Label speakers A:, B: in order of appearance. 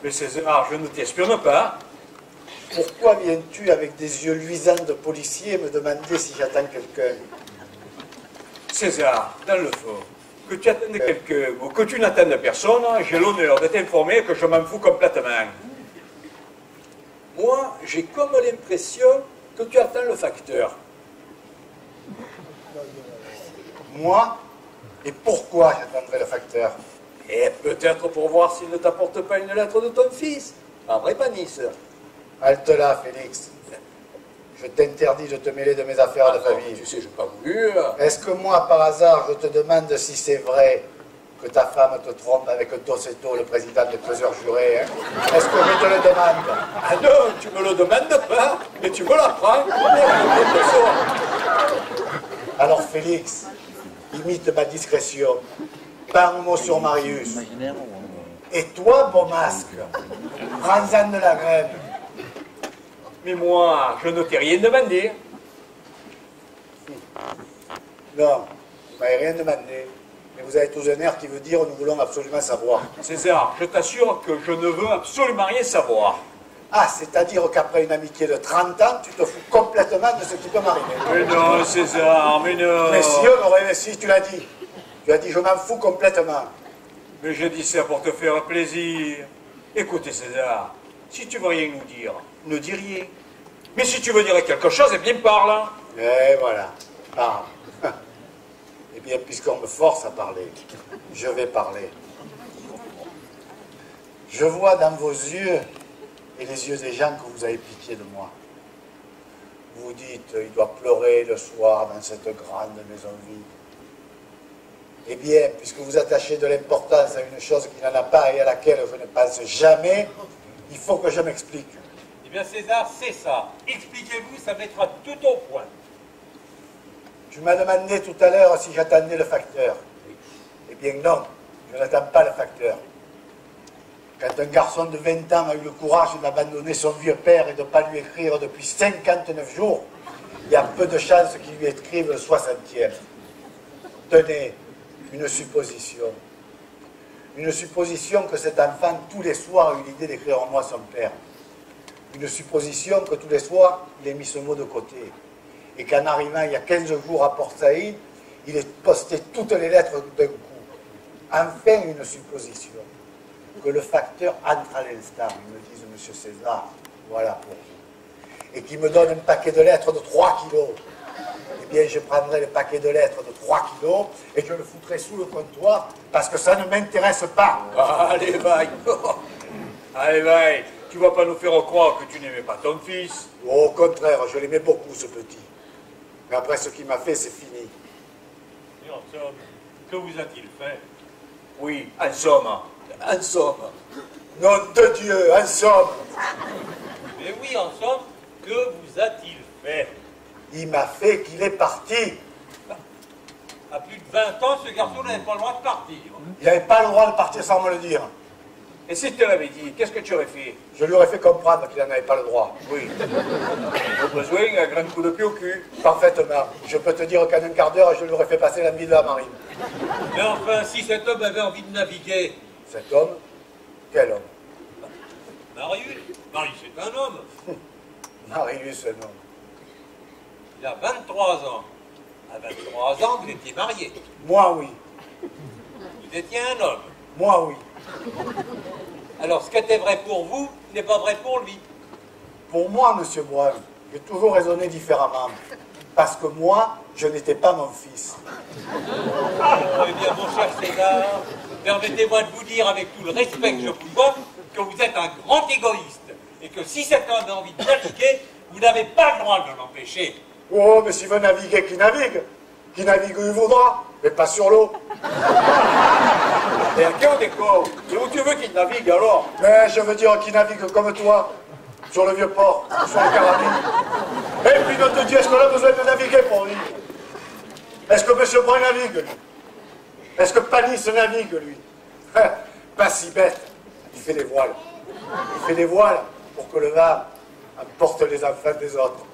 A: Mais César, je ne t'espionne pas.
B: Pourquoi viens-tu avec des yeux luisants de policier me demander si j'attends quelqu'un?
A: César, dans le fond, que tu attendes quelqu'un ou que tu n'attendes personne, j'ai l'honneur de t'informer que je m'en fous complètement. Moi, j'ai comme l'impression que tu attends le facteur.
B: Moi? Et pourquoi j'attendrai le facteur?
A: Et peut-être pour voir s'il ne t'apporte pas une lettre de ton fils. En vrai, Panis.
B: Halte là, Félix. Je t'interdis de te mêler de mes affaires de famille.
A: Tu sais, je n'ai pas voulu.
B: Est-ce que moi, par hasard, je te demande si c'est vrai que ta femme te trompe avec Tossetto, le président des peseurs jurés, hein? Est-ce que je te le demande?
A: Ah non, tu me le demandes pas, mais tu me l'apprends.
B: Alors, Félix, imite ma discrétion. Pas un mot sur Marius. Et toi, beau masque, prends-en de la graine.
A: Mais moi, je ne t'ai rien demandé.
B: Non, vous m'avez rien demandé. Mais vous avez tous un air qui veut dire nous voulons absolument savoir.
A: César, je t'assure que je ne veux absolument rien savoir.
B: Ah, c'est-à-dire qu'après une amitié de 30 ans, tu te fous complètement de ce qui peut m'arriver.
A: Mais non, César, mais non.
B: Mais si, mais si, tu l'as dit. Tu as dit je m'en fous complètement.
A: Mais je dis ça pour te faire plaisir. Écoutez, César, si tu veux rien nous dire, ne dis rien. Mais si tu veux dire quelque chose, eh bien parle.
B: Et voilà, parle. Eh bien, puisqu'on me force à parler, je vais parler. Je vois dans vos yeux, et les yeux des gens, que vous avez pitié de moi. Vous dites, il doit pleurer le soir dans cette grande maison vide. Eh bien, puisque vous attachez de l'importance à une chose qui n'en a pas et à laquelle je ne pense jamais, il faut que je m'explique.
C: Eh bien, César, c'est ça. Expliquez-vous, ça mettra tout au point.
B: Tu m'as demandé tout à l'heure si j'attendais le facteur. Eh bien non, je n'attends pas le facteur. Quand un garçon de 20 ans a eu le courage d'abandonner son vieux père et de ne pas lui écrire depuis 59 jours, il y a peu de chances qu'il lui écrive le 60e. Tenez, une supposition. Une supposition que cet enfant, tous les soirs, a eu l'idée d'écrire en moi son père. Une supposition que tous les soirs, il ait mis ce mot de côté. Et qu'en arrivant il y a 15 jours à Port-Saïd, il ait posté toutes les lettres d'un coup. Enfin, une supposition. Que le facteur entre à l'instant, il me dise, Monsieur César, voilà pour vous. Et qu'il me donne un paquet de lettres de 3 kilos. Eh bien, je prendrai le paquet de lettres de 3 kilos et je le foutrai sous le comptoir parce que ça ne m'intéresse pas.
A: Allez, vaille. Allez, vaille. Tu vas pas nous faire croire que tu n'aimais pas ton fils.
B: Au contraire, je l'aimais beaucoup, ce petit. Mais après ce qu'il m'a fait, c'est fini.
C: Et en somme, que vous a-t-il fait?
A: Oui, en somme. En somme.
B: Nom de Dieu, en somme.
C: Mais oui, en somme, que vous a-t-il fait?
B: Il m'a fait qu'il est parti.
C: À plus de 20 ans, ce garçon n'avait pas le droit de partir.
B: Il n'avait pas le droit de partir sans me le dire.
A: Et si je te l'avais dit, qu'est-ce que tu aurais fait?
B: Je lui aurais fait comprendre qu'il n'en avait pas le droit.
A: Oui. Au besoin, un grand coup de pied au cul.
B: Parfaitement. Je peux te dire qu'en un quart d'heure, je lui aurais fait passer la vie de la marine.
C: Mais enfin, si cet homme avait envie de naviguer...
B: Cet homme? Quel homme?
C: Marius? Marius, c'est un homme.
B: Marius, un homme.
C: Il a 23 ans. À 23 ans, vous étiez marié.
B: Moi, oui.
C: Vous étiez un homme.
B: Moi, oui.
C: Alors, ce qui était vrai pour vous n'est pas vrai pour lui.
B: Pour moi, Monsieur Brun, j'ai toujours raisonné différemment. Parce que moi, je n'étais pas mon fils.
C: Eh bien, mon cher César, permettez-moi de vous dire, avec tout le respect que je vous dois, que vous êtes un grand égoïste. Et que si cet homme a envie de naviguer, vous n'avez pas le droit de l'empêcher.
B: Oh, mais s'il veut naviguer, qu'il navigue. Qu'il navigue où il voudra, mais pas sur l'eau.
A: Et à quel décor? Et où tu veux qu'il navigue alors?
B: Mais je veux dire qu'il navigue comme toi, sur le vieux port, sur la carabine. Et puis, notre Dieu, est-ce qu'on a besoin de naviguer pour vivre? Est-ce que M. Brun navigue, lui? Est-ce que Panis navigue, lui? Pas si bête. Il fait des voiles. Il fait des voiles pour que le vent emporte les enfants des autres.